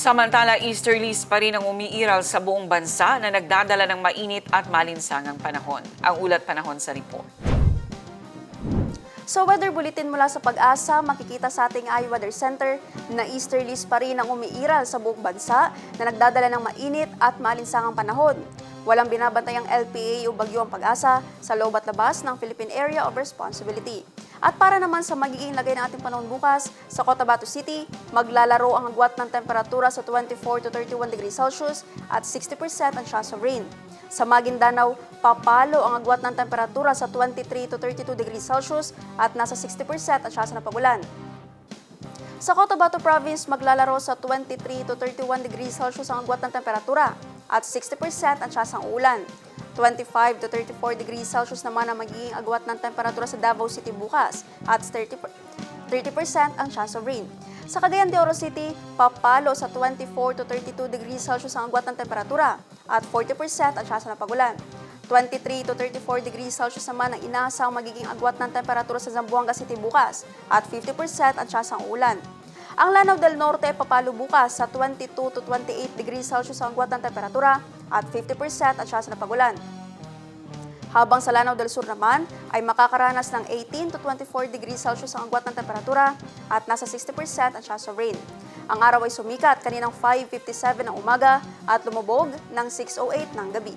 Samantala, easterlies pa rin ang umiiral sa buong bansa na nagdadala ng mainit at malinsangang panahon. Ang ulat panahon sa report. Sa weather bulletin mula sa Pag-asa, makikita sa ating iWeather Center na easterlies pa rin ang umiiral sa buong bansa na nagdadala ng mainit at malinsangang panahon. Walang binabantayang LPA o bagyo ang Pag-asa sa loob at labas ng Philippine Area of Responsibility. At para naman sa magiging lagay ng ating panahon bukas, sa Cotabato City, maglalaro ang agwat ng temperatura sa 24 to 31 degrees Celsius at 60% ang chance of rain. Sa Maguindanao, papalo ang agwat ng temperatura sa 23 to 32 degrees Celsius at nasa 60% ang chance ng pagulan. Sa Cotabato Province, maglalaro sa 23 to 31 degrees Celsius ang agwat ng temperatura at 60% ang chance ng ulan. 25 to 34 degrees Celsius naman ang magiging agwat ng temperatura sa Davao City bukas at 30% ang chance of rain. Sa Cagayan de Oro City, papalo sa 24 to 32 degrees Celsius ang agwat ng temperatura at 40% ang chance ng pagulan. 23 to 34 degrees Celsius naman ang inaasang magiging agwat ng temperatura sa Zamboanga City bukas at 50% ang chance ng ulan. Ang Lanao del Norte papalo bukas sa 22 to 28 degrees Celsius ang agwat ng temperatura at 50% ang chance ng pagulan. Habang sa Lanao del Sur naman ay makakaranas ng 18 to 24 degrees Celsius ang agwat ng temperatura at nasa 60% ang chance of rain. Ang araw ay sumikat kaninang 5:57 ng umaga at lumubog ng 6:08 ng gabi.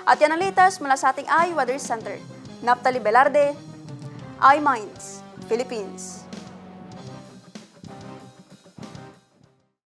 At yan ang latest mula sa ating iWeather Center. Naphtali Velarde, iMinds, Philippines.